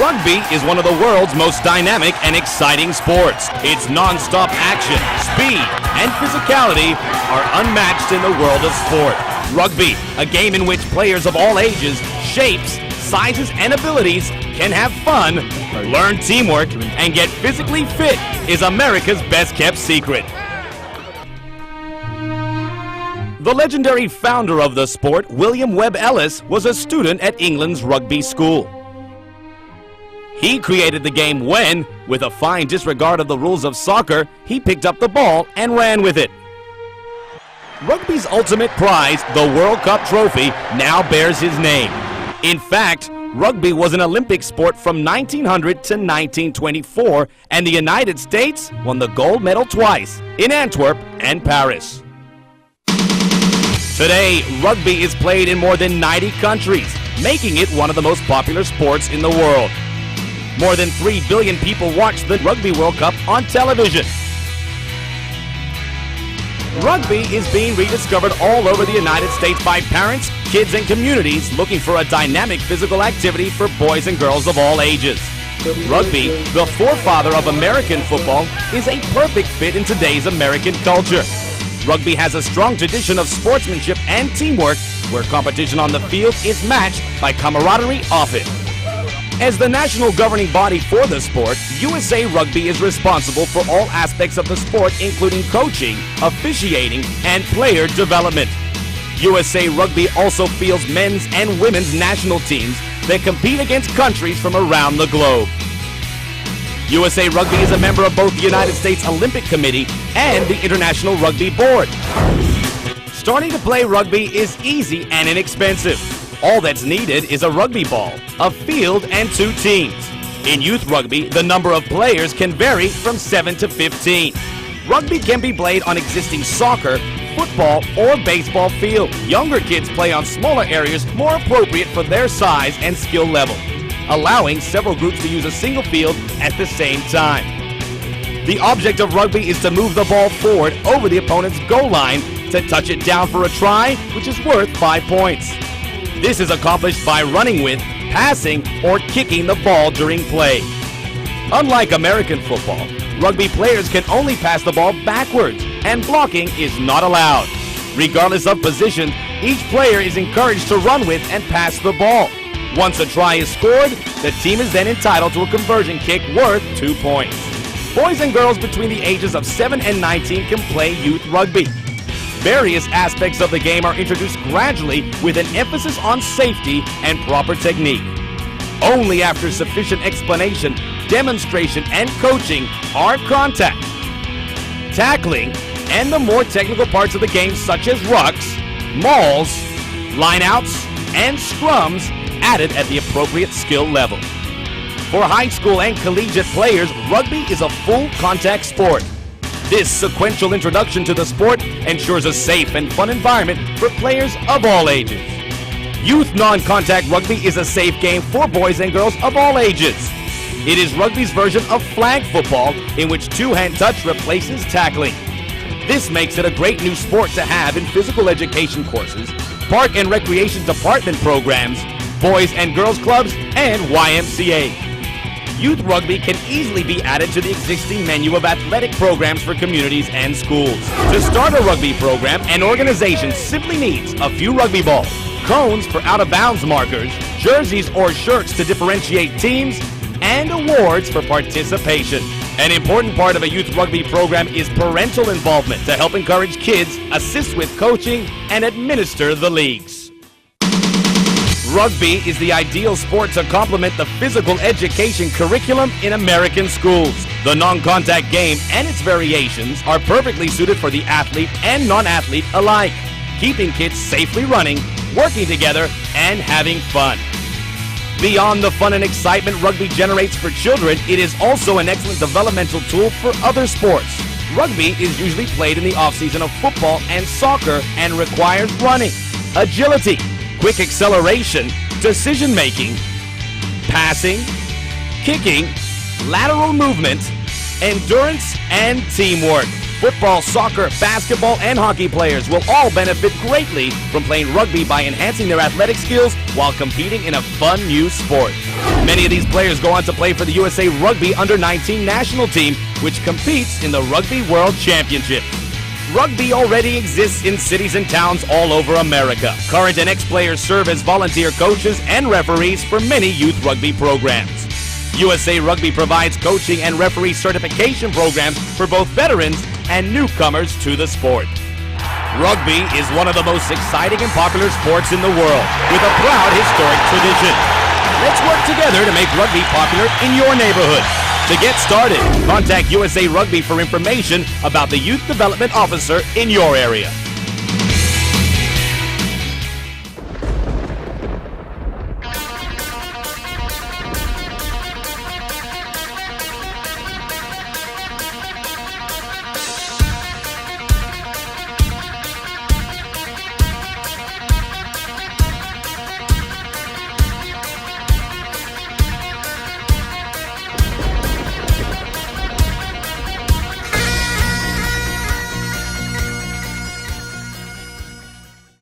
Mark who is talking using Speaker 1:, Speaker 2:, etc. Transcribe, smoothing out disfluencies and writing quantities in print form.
Speaker 1: Rugby is one of the world's most dynamic and exciting sports. Its non-stop action, speed, and physicality are unmatched in the world of sport. Rugby, a game in which players of all ages, shapes, sizes, and abilities can have fun, learn teamwork, and get physically fit, is America's best-kept secret. The legendary founder of the sport, William Webb Ellis, was a student at England's rugby school. He created the game when, with a fine disregard of the rules of soccer, he picked up the ball and ran with it. Rugby's ultimate prize, the World Cup trophy, now bears his name. In fact, rugby was an Olympic sport from 1900 to 1924, and the United States won the gold medal twice, in Antwerp and Paris. Today, rugby is played in more than 90 countries, making it one of the most popular sports in the world. More than 3 billion people watch the Rugby World Cup on television. Rugby is being rediscovered all over the United States by parents, kids, and communities looking for a dynamic physical activity for boys and girls of all ages. Rugby, the forefather of American football, is a perfect fit in today's American culture. Rugby has a strong tradition of sportsmanship and teamwork, where competition on the field is matched by camaraderie off it. As the national governing body for the sport, U.S.A. Rugby is responsible for all aspects of the sport, including coaching, officiating, and player development. U.S.A. Rugby also fields men's and women's national teams that compete against countries from around the globe. U.S.A. Rugby is a member of both the United States Olympic Committee and the International Rugby Board. Starting to play rugby is easy and inexpensive. All that's needed is a rugby ball, a field, and 2 teams. In youth rugby, the number of players can vary from 7 to 15. Rugby can be played on existing soccer, football, or baseball fields. Younger kids play on smaller areas more appropriate for their size and skill level, allowing several groups to use a single field at the same time. The object of rugby is to move the ball forward over the opponent's goal line to touch it down for a try, which is worth 5 points. This is accomplished by running with, passing, or kicking the ball during play. Unlike American football, rugby players can only pass the ball backwards, and blocking is not allowed. Regardless of position, each player is encouraged to run with and pass the ball. Once a try is scored, the team is then entitled to a conversion kick worth 2 points. Boys and girls between the ages of 7 and 19 can play youth rugby. Various aspects of the game are introduced gradually with an emphasis on safety and proper technique. Only after sufficient explanation, demonstration, and coaching are contact, tackling, and the more technical parts of the game such as rucks, mauls, lineouts, and scrums added at the appropriate skill level. For high school and collegiate players, rugby is a full contact sport. This sequential introduction to the sport ensures a safe and fun environment for players of all ages. Youth non-contact rugby is a safe game for boys and girls of all ages. It is rugby's version of flag football, in which two-hand touch replaces tackling. This makes it a great new sport to have in physical education courses, park and recreation department programs, boys and girls clubs, and YMCA. Youth rugby can easily be added to the existing menu of athletic programs for communities and schools. To start a rugby program, an organization simply needs a few rugby balls, cones for out-of-bounds markers, jerseys or shirts to differentiate teams, and awards for participation. An important part of a youth rugby program is parental involvement to help encourage kids, assist with coaching, and administer the leagues. Rugby is the ideal sport to complement the physical education curriculum in American schools. The non-contact game and its variations are perfectly suited for the athlete and non-athlete alike, keeping kids safely running, working together, and having fun. Beyond the fun and excitement rugby generates for children, it is also an excellent developmental tool for other sports. Rugby is usually played in the off-season of football and soccer and requires running, agility, quick acceleration, decision-making, passing, kicking, lateral movement, endurance, and teamwork. Football, soccer, basketball, and hockey players will all benefit greatly from playing rugby by enhancing their athletic skills while competing in a fun new sport. Many of these players go on to play for the U.S.A. Rugby Under-19 national team, which competes in the Rugby World Championship. Rugby already exists in cities and towns all over America. Current and ex-players serve as volunteer coaches and referees for many youth rugby programs. U.S.A. Rugby provides coaching and referee certification programs for both veterans and newcomers to the sport. Rugby is one of the most exciting and popular sports in the world, with a proud historic tradition. Let's work together to make rugby popular in your neighborhood. To get started, contact U.S.A. Rugby for information about the Youth Development Officer in your area.